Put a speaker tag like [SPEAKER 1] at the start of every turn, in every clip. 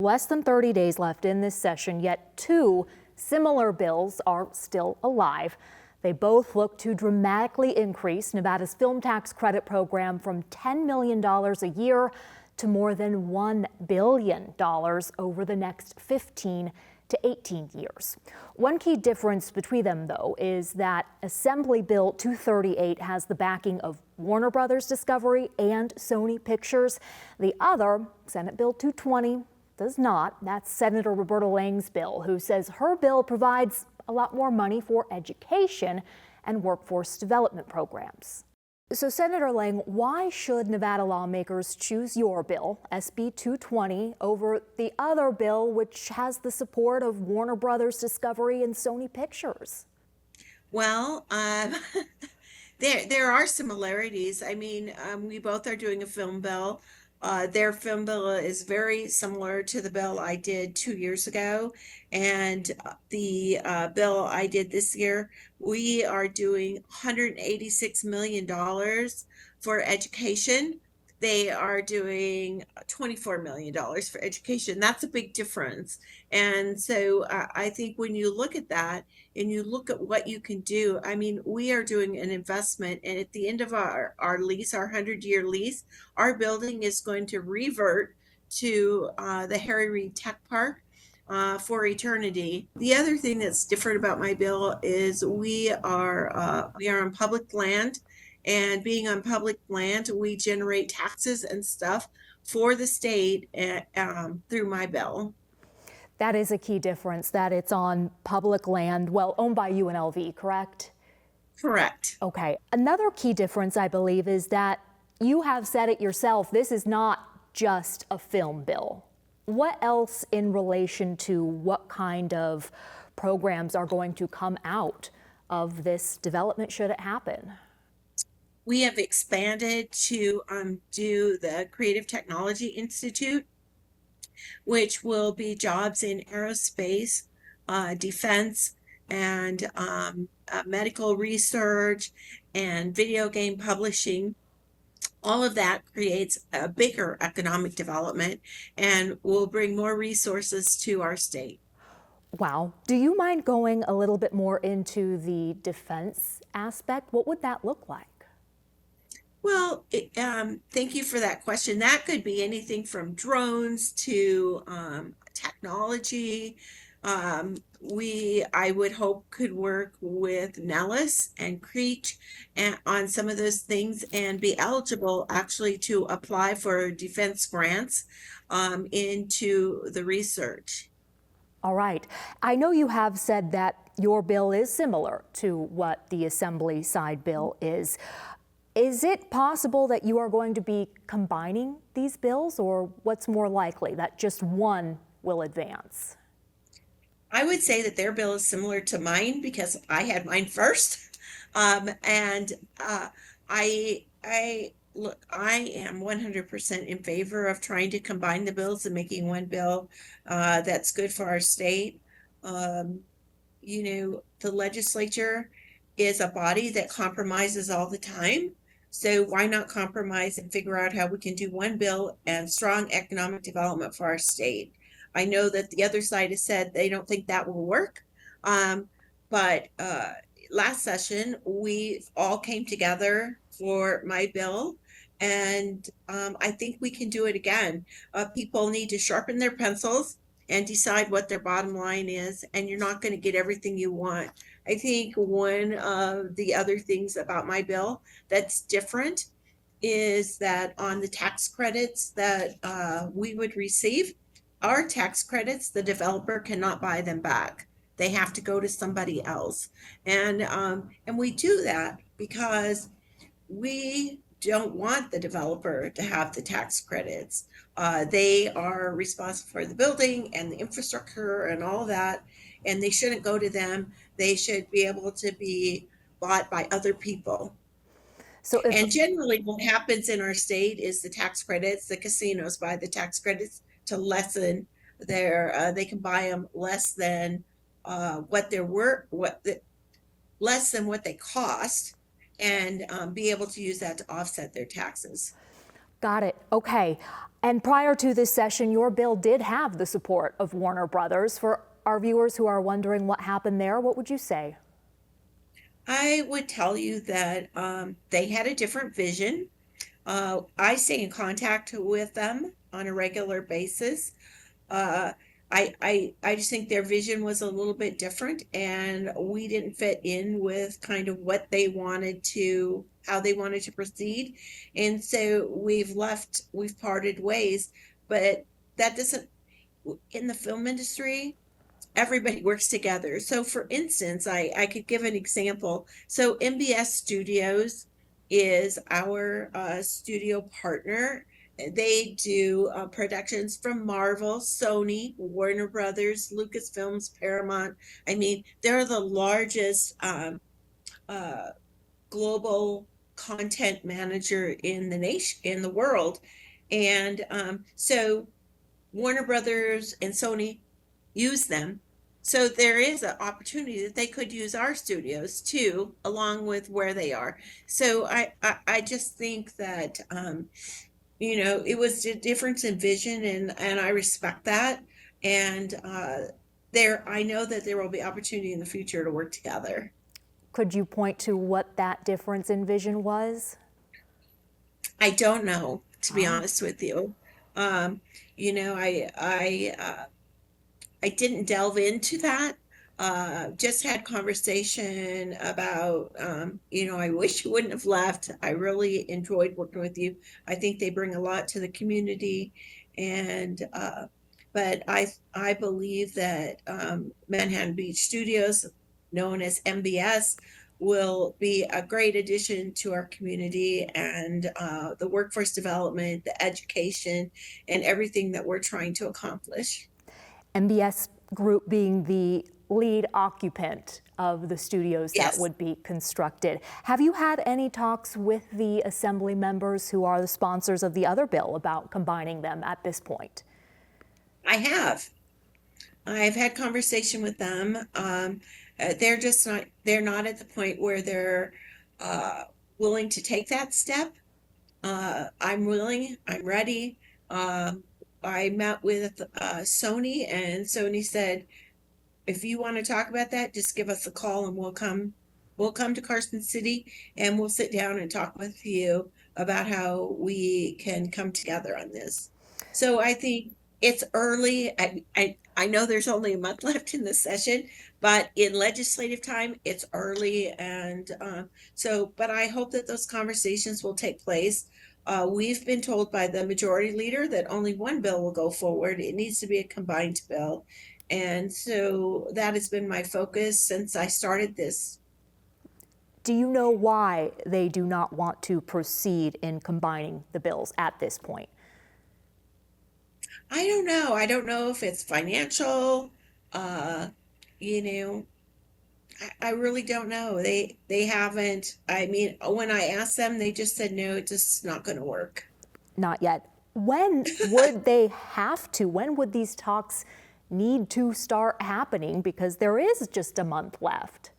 [SPEAKER 1] Less than 30 days left in this session, yet two similar bills are still alive. They both look to dramatically increase Nevada's film tax credit program from $10 million a year to more than $1 billion over the next 15 to 18 years. One key difference between them, though, is that Assembly Bill 238 has the backing of Warner Brothers Discovery and Sony Pictures. The other, Senate Bill 220, does not. That's Senator Roberta Lange's bill, who says her bill provides a lot more money for education and workforce development programs. So, Senator Lange, why should Nevada lawmakers choose your bill, SB 220, over the other bill, which has the support of Warner Brothers Discovery and Sony Pictures?
[SPEAKER 2] Well, there are similarities. I mean, we both are doing a film bill. Their film bill is very similar to the bill I did 2 years ago, and the bill I did this year. We are doing $186 million for education. They are doing $24 million for education. That's a big difference. And so I think when you look at that and you look at what you can do, I mean, we are doing an investment, and at the end of our lease, our 100-year lease, our building is going to revert to the Harry Reid Tech Park for eternity. The other thing that's different about my bill is we are on public land, and being on public land, we generate taxes and stuff for the state through my bill.
[SPEAKER 1] That is a key difference, that it's on public land, well, owned by UNLV, correct?
[SPEAKER 2] Correct.
[SPEAKER 1] Okay. Another key difference, I believe, is that you have said it yourself, this is not just a film bill. What else in relation to what kind of programs are going to come out of this development should it happen?
[SPEAKER 2] We have expanded to do the Creative Technology Institute, which will be jobs in aerospace, defense, and medical research and video game publishing. All of that creates a bigger economic development and will bring more resources to our state.
[SPEAKER 1] Wow. Do you mind going a little bit more into the defense aspect? What would that look like?
[SPEAKER 2] Well, thank you for that question. That could be anything from drones to technology. I would hope, could work with Nellis and Creech on some of those things and be eligible actually to apply for defense grants into the research.
[SPEAKER 1] All right. I know you have said that your bill is similar to what the Assembly side bill is. Is it possible that you are going to be combining these bills, or what's more likely, that just one will advance?
[SPEAKER 2] I would say that their bill is similar to mine because I had mine first. And look, I am 100% in favor of trying to combine the bills and making one bill that's good for our state. The legislature is a body that compromises all the time. So why not compromise and figure out how we can do one bill and strong economic development for our state? I know that the other side has said they don't think that will work. But last session, we all came together for my bill. And I think we can do it again. People need to sharpen their pencils and decide what their bottom line is, and you're not going to get everything you want. I think one of the other things about my bill that's different is that on the tax credits that we would receive, our tax credits, the developer cannot buy them back. They have to go to somebody else. And we do that because we don't want the developer to have the tax credits. They are responsible for the building and the infrastructure and all that, and they shouldn't go to them. They should be able to be bought by other people. And generally what happens in our state is the tax credits, the casinos buy the tax credits to lessen their, they can buy them less than what they're worth, less than what they cost, and be able to use that to offset their taxes.
[SPEAKER 1] Got it. Okay. And prior to this session, your bill did have the support of Warner Brothers. For our viewers who are wondering what happened there, what would you say?
[SPEAKER 2] I would tell you that they had a different vision. I stay in contact with them on a regular basis. Uh, I just think their vision was a little bit different, and we didn't fit in with kind of what they wanted to, how they wanted to proceed. And so we've parted ways, but that doesn't, in the film industry, everybody works together. So for instance, I could give an example. So MBS Studios is our studio partner. They do productions from Marvel, Sony, Warner Brothers, Lucasfilms, Paramount. I mean, they're the largest uh, global content manager in the nation, in the world. And so Warner Brothers and Sony use them. So there is an opportunity that they could use our studios too, along with where they are. So I just think that it was a difference in vision, and I respect that. And I know that there will be opportunity in the future to work together.
[SPEAKER 1] Could you point to what that difference in vision was?
[SPEAKER 2] I don't know, to be
[SPEAKER 1] Oh,
[SPEAKER 2] honest with you. Um, you know, I didn't delve into that. Just had conversation about, I wish you wouldn't have left. I really enjoyed working with you. I think they bring a lot to the community, and but I believe that Manhattan Beach Studios, known as MBS, will be a great addition to our community, and the workforce development, the education, and everything that we're trying to accomplish.
[SPEAKER 1] MBS Group being the lead occupant of the studios that
[SPEAKER 2] Yes.
[SPEAKER 1] would be constructed. Have you had any talks with the assembly members who are the sponsors of the other bill about combining them at this point?
[SPEAKER 2] I have. I've had conversation with them. They're not at the point where they're uh, willing to take that step. I'm willing, I'm ready. Um, I met with Sony, and Sony said, if you want to talk about that, just give us a call and we'll come to Carson City, and we'll sit down and talk with you about how we can come together on this. So I think it's early. I know there's only a month left in the session, but in legislative time, it's early. And but I hope that those conversations will take place. We've been told by the majority leader that only one bill will go forward. It needs to be a combined bill. And so that has been my focus since I started this.
[SPEAKER 1] Do you know why they do not want to proceed in combining the bills at this point?
[SPEAKER 2] I don't know. I don't know if it's financial. Uh, you know, I really don't know. They haven't. I mean, when I asked them, they just said no, it's just not going to work.
[SPEAKER 1] Not yet. When would they have to? When would these talks need to start happening? Because there is just a month left.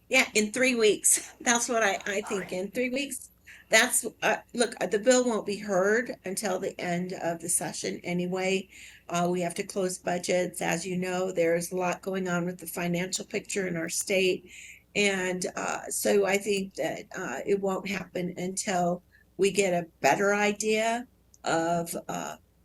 [SPEAKER 2] Yeah, in 3 weeks. That's what I think. In 3 weeks, that's look, the bill won't be heard until the end of the session anyway. We have to close budgets. As you know, there's a lot going on with the financial picture in our state. And so I think that it won't happen until we get a better idea of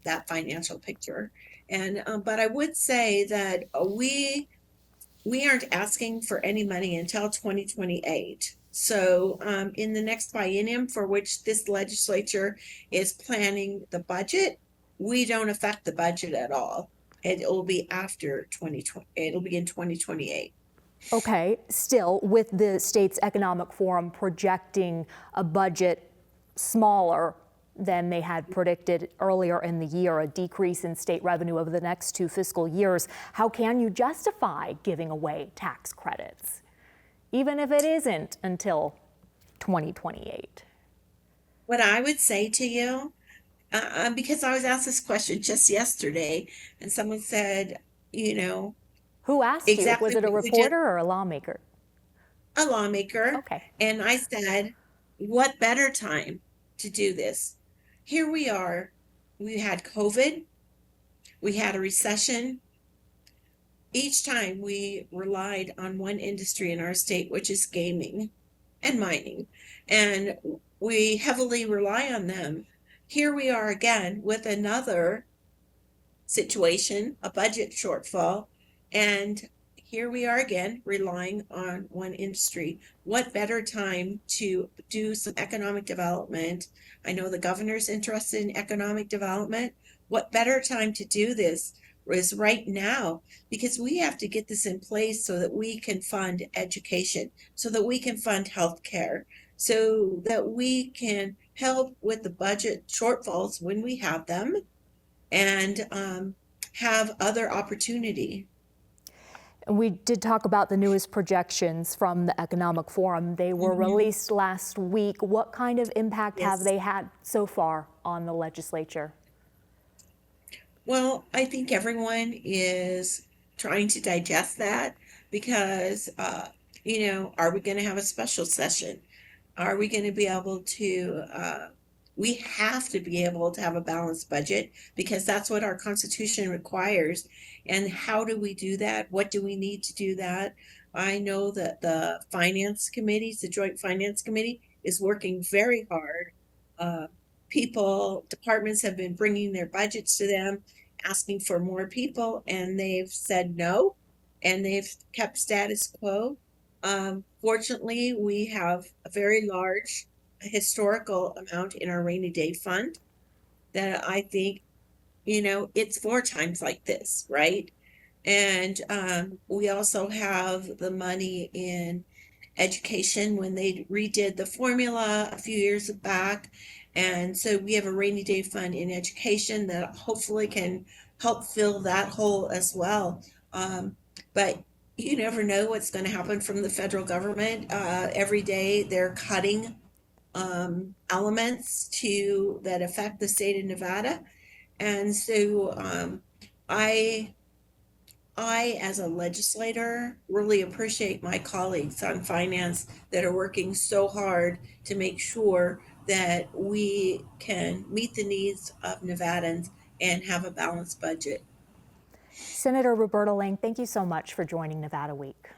[SPEAKER 2] that financial picture. And but I would say that we aren't asking for any money until 2028. So, in the next biennium for which this legislature is planning the budget, we don't affect the budget at all. It will be after 2020, it'll be in 2028.
[SPEAKER 1] Okay, still, with the state's economic forum projecting a budget smaller than they had predicted earlier in the year, a decrease in state revenue over the next 2 fiscal years, how can you justify giving away tax credits, even if it isn't until 2028?
[SPEAKER 2] What I would say to you, because I was asked this question just yesterday, and someone said, you know,
[SPEAKER 1] Who asked you?
[SPEAKER 2] exactly
[SPEAKER 1] Was it a
[SPEAKER 2] what you just,
[SPEAKER 1] reporter or a lawmaker?
[SPEAKER 2] a lawmaker.
[SPEAKER 1] Okay.
[SPEAKER 2] And I said, what better time to do this here we are. We had COVID, we had a recession. Each time we relied on one industry in our state, which is gaming and mining, and we heavily rely on them. Here we are again with another situation, a budget shortfall, and here we are again relying on one industry. What better time to do some economic development? I know the governor's interested in economic development. What better time to do this is right now, because we have to get this in place so that we can fund education, so that we can fund healthcare, so that we can help with the budget shortfalls when we have them, and have other opportunity.
[SPEAKER 1] And we did talk about the newest projections from the Economic Forum. They were released last week. What kind of impact have
[SPEAKER 2] Yes.
[SPEAKER 1] they had so far on the legislature?
[SPEAKER 2] Well, I think everyone is trying to digest that because, are we going to have a special session? Are we going to be able to, we have to be able to have a balanced budget because that's what our Constitution requires. And how do we do that? What do we need to do that? I know that the finance committees, the Joint Finance Committee, is working very hard. Uh, departments have been bringing their budgets to them, asking for more people, and they've said no, and they've kept status quo. Fortunately, we have a very large historical amount in our rainy day fund that I think, it's for times like this, right? And we also have the money in education when they redid the formula a few years back. And so we have a rainy day fund in education that hopefully can help fill that hole as well. But you never know what's going to happen from the federal government. Every day they're cutting elements that affect the state of Nevada. And so I as a legislator, really appreciate my colleagues on finance that are working so hard to make sure that we can meet the needs of Nevadans and have a balanced budget.
[SPEAKER 1] Senator Roberta Lange, thank you so much for joining Nevada Week.